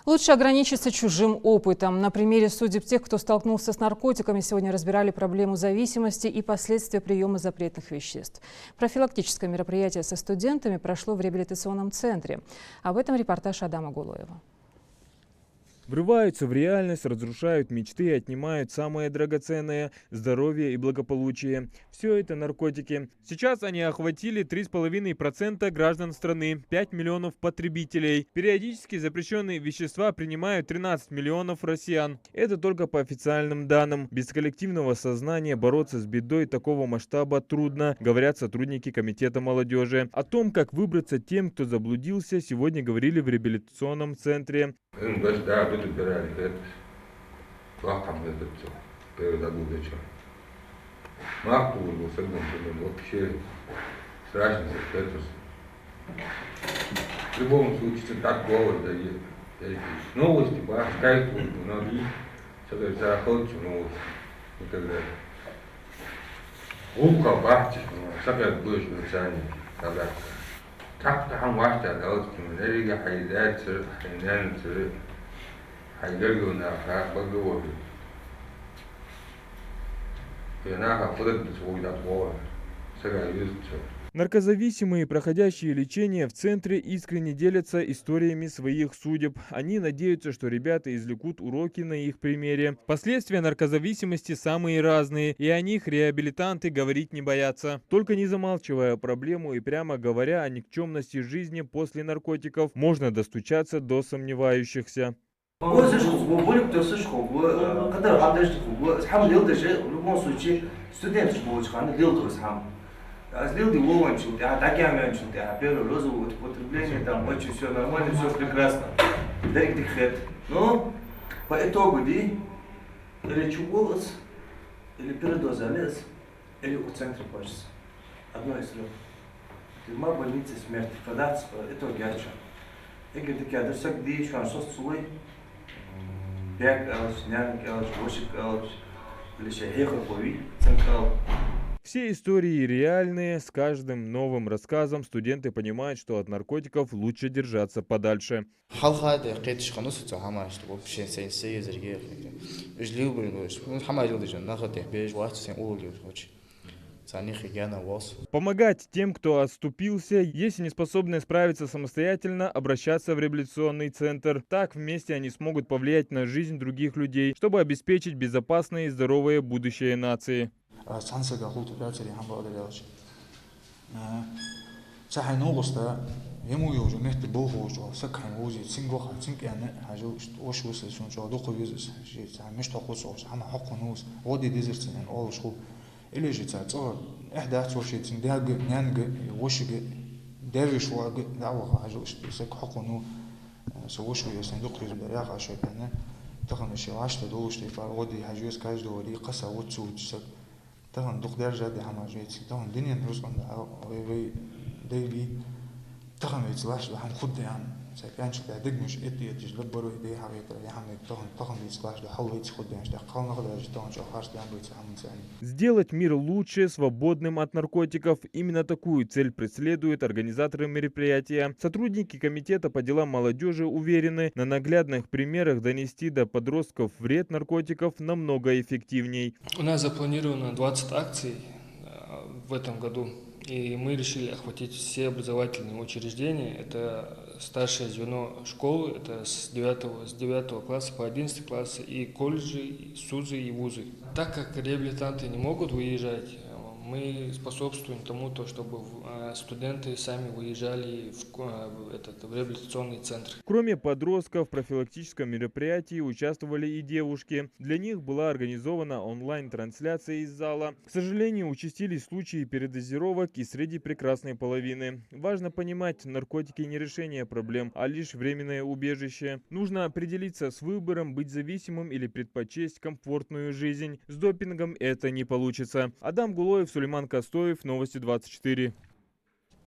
Лучше ограничиться чужим опытом. На примере судеб тех, кто столкнулся с наркотиками, сегодня разбирали проблему зависимости и последствия приема запретных веществ. Профилактическое мероприятие со студентами прошло в реабилитационном центре. Об этом репортаж Адама Гулоева. Врываются в реальность, разрушают мечты и отнимают самое драгоценное – здоровье и благополучие. Все это наркотики. Сейчас они охватили 3,5% граждан страны, 5 миллионов потребителей. Периодически запрещенные вещества принимают 13 миллионов россиян. Это только по официальным данным. Без коллективного сознания бороться с бедой такого масштаба трудно, говорят сотрудники комитета молодежи. О том, как выбраться тем, кто заблудился, сегодня говорили в реабилитационном центре. В любом случае, так голод дает. Новости, скайп, ноги, заходите в новости и так далее. Улка, бахти, всякое будешь национальное, тогда. Так-то хам вашта, да вот, энергия хайдается, хайдается, хайдерго на баговый. И на ходит свой датвор, сага юзца. Наркозависимые, проходящие лечение в центре, искренне делятся историями своих судеб. Они надеются, что ребята извлекут уроки на их примере. Последствия наркозависимости самые разные, и о них реабилитанты говорить не боятся. Только не замалчивая проблему и прямо говоря о никчемности жизни после наркотиков, можно достучаться до сомневающихся. Люди ловят, такие первый раз употребление, там очень все нормально, все прекрасно. Но по итогу, или чуголос, или передозалез, или в центре почется. Одно из трех. Тюрьма, больница, смерть. Продаться, это герча. Эгер такие адресак, где еще насос свой, бег, няник, вошик, или шахеха, пови, центр. Все истории реальные. С каждым новым рассказом студенты понимают, что от наркотиков лучше держаться подальше. Помогать тем, кто отступился, если не способны справиться самостоятельно, обращаться в реабилитационный центр. Так вместе они смогут повлиять на жизнь других людей, чтобы обеспечить безопасное и здоровое будущее нации. 산세가 홀트라처리 한번 어디려지. 자 하이노고스다 예무요 좀 네트 보호죠. 석한 오지 친구가 친구야네 아주 오시오스 손저 도코비즈 자 مش تقوسو اما حق نوس ودي ديزرتين اول شو اللي جيت تصور احدى توشي تنداغ نانغ وشغ داويش واغ داو حاجه سك حق نو سوشو يصندوق يزبر يا خاشو كان تخن شي عشت دوش تي فودي حاجوس كاج دوري قسا وتسو تسك طبعا دوق درجة دي حماجيتي طبعا الدنيا نروس عندها وي ديلي طبعا ما يتصلاش ده هنخد يعني سكانش ده دق مش ادي تجلبروا ايدي حبيبي يا حمد طبعا ما يتصلاش ده حول يتخد يعني ده قال ناخد طبعا شو خارج ده будет عامل ثاني. Сделать мир лучше, свободным от наркотиков. Именно такую цель преследуют организаторы мероприятия. Сотрудники комитета по делам молодежи уверены, на наглядных примерах донести до подростков вред наркотиков намного эффективней. У нас запланировано 20 акций в этом году. И мы решили охватить все образовательные учреждения. Это старшее звено школы, это с 9 класса по 11 класс, и колледжи, и СУЗы, и вузы. Так как реабилитанты не могут выезжать, мы способствуем тому, чтобы студенты сами выезжали в реабилитационный центр. Кроме подростков, в профилактическом мероприятии участвовали и девушки. Для них была организована онлайн-трансляция из зала. К сожалению, участились случаи передозировок и среди прекрасной половины. Важно понимать, наркотики не решение проблем, а лишь временное убежище. Нужно определиться с выбором, быть зависимым или предпочесть комфортную жизнь. С допингом это не получится. Адам Гулоев, Сулейман Костоев, Новости 24.